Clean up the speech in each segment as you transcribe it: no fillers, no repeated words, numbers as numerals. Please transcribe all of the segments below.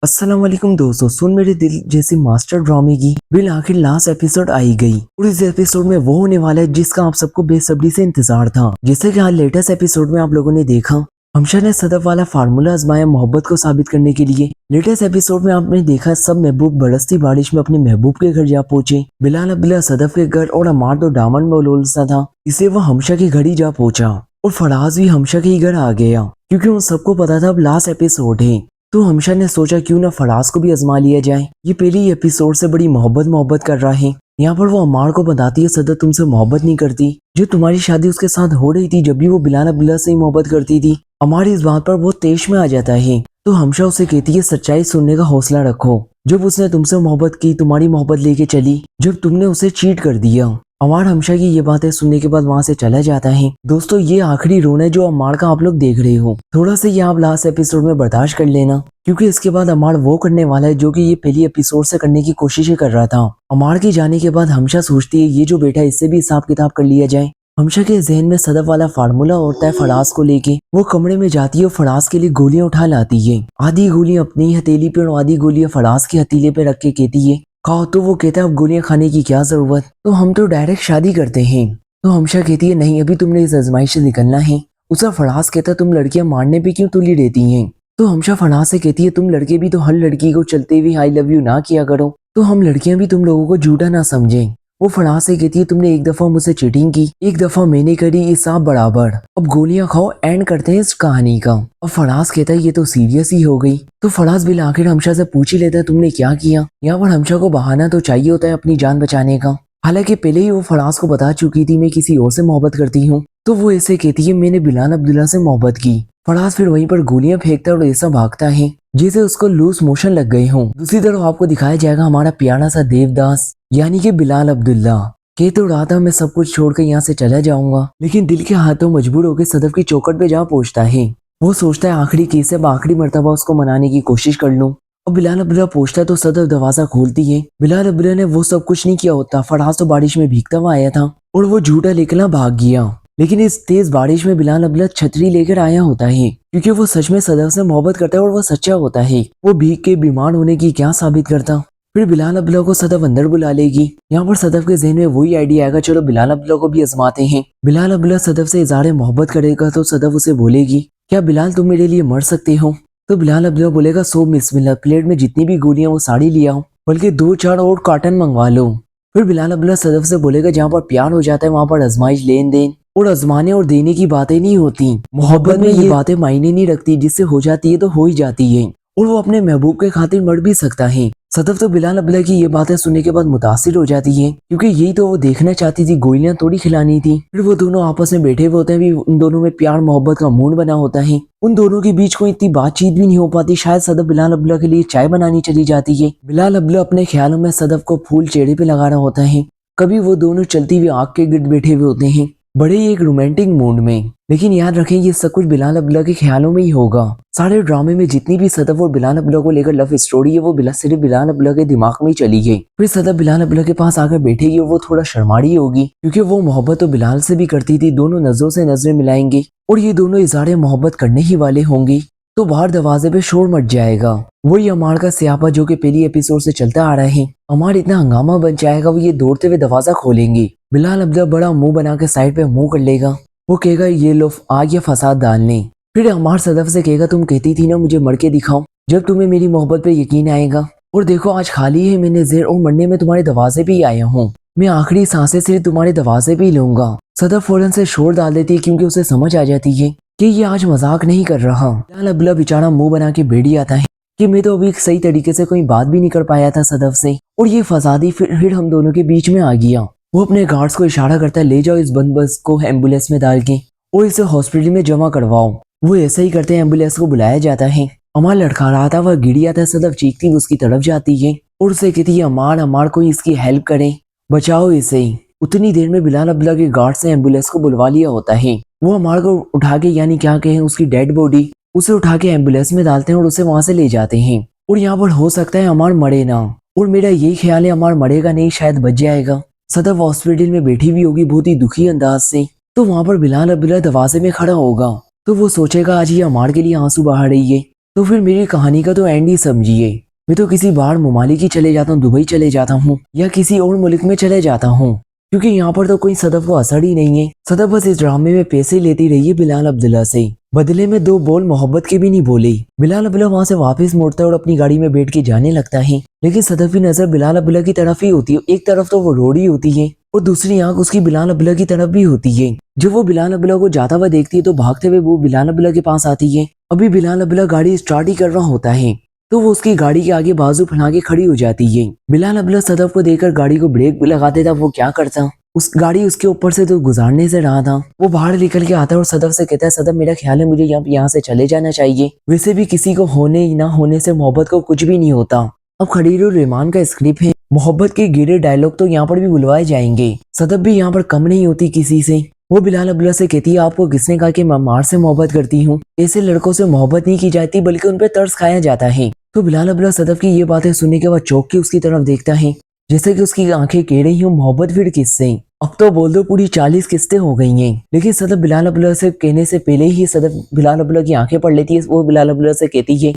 अस्सलाम वालेकुम दोस्तों, सुन मेरे दिल जैसी मास्टर ड्रामे की बिल आखिर लास्ट एपिसोड आई गई और इस एपिसोड में वो होने वाला है जिसका आप सबको बेसब्री से इंतजार था। जैसे कि आज लेटेस्ट एपिसोड में आप लोगों ने देखा, हमशा ने सदफ वाला फार्मूला आजमाया मोहब्बत को साबित करने के लिए। लेटेस्ट एपिसोड में आपने देखा सब महबूब बरसती बारिश में अपने महबूब के घर जा पहुंचे। बिलाल अब्दुल्ला सदफ के घर और अमार तो दामन में सा था, इसे वो हमशा के घर ही जा पहुंचा और फराज भी हमशा के ही घर आ गया क्योंकि उन सबको पता था अब लास्ट एपिसोड है। तो हमशा ने सोचा क्यों ना फराज को भी आजमा लिया जाए। ये पहले ही एपिसोड से बड़ी मोहब्बत कर रहा है। यहाँ पर वो अमार को बताती है सदर तुमसे मोहब्बत नहीं करती, जो तुम्हारी शादी उसके साथ हो रही थी जब भी वो बिलाल अब्दुल्ला से ही मोहब्बत करती थी। अमार इस बात पर बहुत तेज में आ जाता है तो हमशा उसे कहती है सच्चाई सुनने का हौसला रखो। जब उसने तुमसे मोहब्बत की, तुम्हारी मोहब्बत लेके चली, जब तुमने उसे चीट कर दिया। अमार हमशा की ये बातें सुनने के बाद वहां से चला जाता है। दोस्तों ये आखिरी रोना है जो अमार का आप लोग देख रहे हो, थोड़ा सा ये आप लास्ट एपिसोड में बर्दाश्त कर लेना क्योंकि इसके बाद अमार वो करने वाला है जो कि ये पहली एपिसोड से करने की कोशिश कर रहा था। अमार के जाने के बाद हमशा सोचती है ये जो बेटा इससे भी हिसाब किताब कर लिया जाए। हमशा के जहन में सदफ वाला फार्मूला होता है फराज को लेके। वो कमरे में जाती है और फराज के लिए गोलियां उठा लाती है। आधी गोलियां अपनी हथेली पे और आधी गोलियां फराज के हथेली पे रख के कहती है खाओ। तो वो कहता है अब गोलियां खाने की क्या जरूरत, तो हम तो डायरेक्ट शादी करते हैं। तो हमशा कहती है नहीं, अभी तुमने इस आजमाइश से निकलना है। उसे फराज कहता है तुम लड़कियां मारने पे क्यों तुली रहती हैं। तो हमशा फराज से कहती है तुम लड़के भी तो हर लड़की को चलते हुए आई लव यू ना किया करो, तो हम लड़कियां भी तुम लोगों को झूठा ना समझें। वो फराज से कहती है तुमने एक दफा मुझसे चीटिंग की, एक दफा मैंने करी, ये सब बराबर, अब गोलियां खाओ, एंड करते हैं इस कहानी का। अब फराज कहता है ये तो सीरियस ही हो गई। तो फराज बिल आखिर हमशा से पूछ ही लेता है तुमने क्या किया। यहाँ पर हमशा को बहाना तो चाहिए होता है अपनी जान बचाने का। हालांकि पहले ही वो फराज को बता चुकी थी मैं किसी और से मोहब्बत करती हूँ। तो वो ऐसे कहती है मैंने बिलाल अब्दुल्ला से मोहब्बत की। फराज फिर वहीं पर गोलियां फेंकता है और ऐसा भागता है जैसे उसको लूज मोशन लग गए हों। दूसरी तरफ आपको दिखाया जाएगा हमारा प्यारा सा देवदास यानी कि बिलाल अब्दुल्ला। कह तो रहा था मैं सब कुछ छोड़कर यहाँ से चला जाऊंगा, लेकिन दिल के हाथों मजबूर होकर सदफ की चौखट पे जा पहुंचता है। वो सोचता है आखिरी केस है, आखिरी मर्तबा उसको मनाने की कोशिश कर लूं। और बिलाल अब्दुल्ला पहुंचता तो सदफ दरवाजा खोलती है। बिलाल अब्दुल्ला ने वो सब कुछ नहीं किया होता। फराज तो बारिश में भीगता हुआ आया था और वो झूठा लेकर भाग गया, लेकिन इस तेज बारिश में बिलाल अब्दुल्ला छतरी लेकर आया होता है क्योंकि वो सच में सदफ से मोहब्बत करता है और वो सच्चा होता है। वो भीग के बीमार होने की क्या साबित करता। फिर बिलाल अब्दुल्ला को सदफ अंदर बुला लेगी। यहाँ पर सदफ के जहन में वही आइडिया आएगा चलो बिलाल अब्दुल्ला को भी आजमाते हैं। बिलाल अब्दुल्ला सदफ से इज़हार मोहब्बत करेगा तो सदफ उसे बोलेगी क्या बिलाल तुम मेरे लिए मर सकते हो। तो बिलाल अब्दुल्ला बोलेगा सो बिस्मिल्लाह, प्लेट में जितनी भी गोलियां वो साड़ी लिया हो, बल्कि 2-4 और कार्टन मंगवा लो। फिर बिलाल अब्दुल्ला सदफ से बोलेगा जहाँ पर प्यार हो जाता है वहां पर आजमाइश लेन देन और आजमाने और देने की बातें नहीं होती। मोहब्बत में ये बातें मायने नहीं रखती, जिससे हो जाती है तो हो ही जाती है और वो अपने महबूब के खातिर मर भी सकता है। सदफ तो बिलाल अब्दुल्ला की ये बातें सुनने के बाद मुतासिर हो जाती है क्योंकि यही तो वो देखना चाहती थी, गोलियां थोड़ी खिलानी थी। फिर वो दोनों आपस में बैठे हुए होते हैं, भी उन दोनों में प्यार मोहब्बत का मूड बना होता है। उन दोनों के बीच कोई इतनी बातचीत भी नहीं हो पाती। शायद सदफ बिलाल अब्दुल्ला के लिए चाय बनानी चली जाती है। बिलाल अब्दुल्ला अपने ख्यालों में सदफ को फूल चेहरे पे लगा रहा होता है। कभी वो दोनों चलती हुई आग के गिर्द बैठे हुए होते हैं, बड़े ही एक रोमांटिक मूड में। लेकिन याद रखें ये सब कुछ बिलाल अब्दुल्ला के ख्यालों में ही होगा। सारे ड्रामे में जितनी भी सदफ और बिलाल अब्दुल्ला को लेकर लव स्टोरी है वो सिर्फ बिलाल अब्दुल्ला के दिमाग में ही चली गई। फिर सदफ बिलाल अब्दुल्ला के पास आकर बैठेगी और वो थोड़ा शर्माड़ी होगी क्योंकि वो मोहब्बत तो बिलाल से भी करती थी। दोनों नजरों से नजरें मिलाएंगे और ये दोनों इज़हार मोहब्बत करने ही वाले होंगे। तो बाहर दरवाजे पे शोर मच जाएगा। वही अमार का स्यापा जो कि पहली एपिसोड से चलता आ रहा है। अमार इतना हंगामा बन जाएगा वो ये दौड़ते हुए दरवाजा खोलेंगे। बिलाल अब्दुल्ला बड़ा मुंह बना के साइड पे मुंह कर लेगा। वो कहेगा ये लो आ गया फसाद डालने। फिर अमार सदफ से कहेगा तुम कहती थी ना मुझे मर के दिखाओ, जब तुम्हें मेरी मोहब्बत पे यकीन आएगा। और देखो आज खाली है मैंने जेर और मरने में तुम्हारे दरवाजे पे ही आया हूँ। मैं आखिरी सांसें सिर्फ तुम्हारे दरवाजे पे ही लूंगा। सदफ फौरन से शोर डाल देती है क्योंकि उसे समझ आ जाती है कि ये आज मजाक नहीं कर रहा। बिलाल अब्दुल्ला बेचारा मुंह बना के बैठ आता है कि मैं तो अभी सही तरीके से कोई बात भी नहीं कर पाया था सदफ से और ये फसादी फिर हम दोनों के बीच में आ गया। वो अपने गार्ड्स को इशारा करता है ले जाओ इस बंदोबस्त को एम्बुलेंस में डाल के और इसे हॉस्पिटल में जमा करवाओ। वो ऐसे ही करते हैं, एम्बुलेंस को बुलाया जाता है। अमार लड़खा रहा था, वह गिरी आता है। सदफ चीखती उसकी तरफ जाती है और उसे कहती है अमार अमार कोई इसकी हेल्प करे, बचाओ इसे। उतनी देर में बिलाल अब्दुल्ला के गार्ड से एम्बुलेंस को बुलवा लिया होता है। वो अमार को उठा के यानी क्या कहें उसकी डेड बॉडी उसे उठा के एम्बुलेंस में डालते हैं और उसे वहां से ले जाते हैं। और यहाँ पर हो सकता है अमार मरे ना, और मेरा यही ख्याल है अमार मरेगा नहीं, शायद बच जाएगा। सदफ हॉस्पिटल में बैठी हुई होगी बहुत ही दुखी अंदाज से। तो वहां पर बिलाल अब्दुल्ला दरवाजे में खड़ा होगा तो वो सोचेगा आज ये अमार के लिए आंसू बहा रही है। तो फिर मेरी कहानी का तो एंड ही समझिए। मैं तो किसी बाहर ममालिक ही चले जाता हूँ, दुबई चले जाता हूँ या किसी और मुल्क में चले जाता हूँ, क्योंकि यहाँ पर तो कोई सदफ को असर ही नहीं है। सदफ बस इस ड्रामे में पैसे लेती रही है बिलाल अब्दुल्ला से, बदले में 2 बोल मोहब्बत के भी नहीं बोले। बिलाल अब्दुल्ला वहाँ से वापस मुड़ता है और अपनी गाड़ी में बैठ के जाने लगता है, लेकिन सदफ की नजर बिलाल अब्दुल्ला की तरफ ही होती है। एक तरफ तो वो रो रही होती है और दूसरी आंख उसकी बिलाल अब्दुल्ला की तरफ भी होती है। जब वो बिलाल अब्दुल्ला को जाता हुआ देखती है तो भागते हुए वो बिलाल अब्दुल्ला के पास आती है। अभी बिलाल अब्दुल्ला गाड़ी स्टार्ट ही कर रहा होता है तो वो उसकी गाड़ी के आगे बाजू फैला के खड़ी हो जाती है। बिलाल अब्दुल्ला सदफ को देखकर गाड़ी को ब्रेक लगा देता। वो क्या करता, उस गाड़ी उसके ऊपर से तो गुजारने से रहा था। वो बाहर निकल के आता है और सदफ से कहता है, सदफ मेरा ख्याल है मुझे यहाँ से चले जाना चाहिए। वैसे भी किसी को होने ना होने से मोहब्बत को कुछ भी नहीं होता। अब खड़ीर और रहमान का स्क्रिप्ट है, मोहब्बत के गिरे डायलॉग तो यहाँ पर भी बुलवाए जाएंगे। सदफ भी यहाँ पर कम नहीं होती किसी से। वो बिलाल अब्दुल्ला से कहती है, आपको किसने कहा कि मैं मार से मोहब्बत करती हूँ? ऐसे लड़कों से मोहब्बत नहीं की जाती बल्कि उन पर तरस खाया जाता है। तो बिलाल अब्दुल्ला सदफ की ये बातें सुनने के बाद चौंक के उसकी तरफ देखता है, जैसे कि उसकी आंखें कह रही हो, मोहब्बत फिर किससे? अब तो बोल दो पूरी 40 किस्तें हो गई हैं। लेकिन सदफ बिलाल अब्दुल्ला से कहने से पहले ही सदफ बिलाल अब्दुल्ला की आंखें पढ़ लेती है। वो बिलाल अब्दुल्ला से कहती है,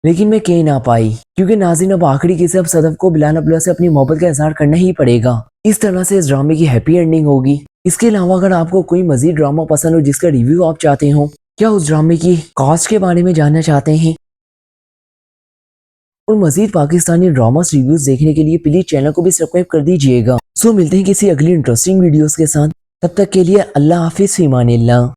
लेकिन मैं कह ना पाई, क्योंकि नाज़रीन अब आखिरी किस्से अब सदफ को बिलाल अब्दुल्ला से अपनी मोहब्बत का इजहार करना ही पड़ेगा। इस तरह से इस ड्रामे की हैप्पी एंडिंग होगी। इसके अलावा अगर आपको कोई मजीद ड्रामा पसंद हो जिसका रिव्यू आप चाहते हो, क्या उस ड्रामे की कास्ट के बारे में जानना चाहते हैं और मजीद पाकिस्तानी ड्रामास रिव्यूज देखने के लिए प्लीज चैनल को भी सब्सक्राइब कर दीजिएगा। सो मिलते हैं किसी अगली इंटरेस्टिंग वीडियोस के साथ। तब तक के लिए अल्लाह हाफिज, फी अमानिल्लाह।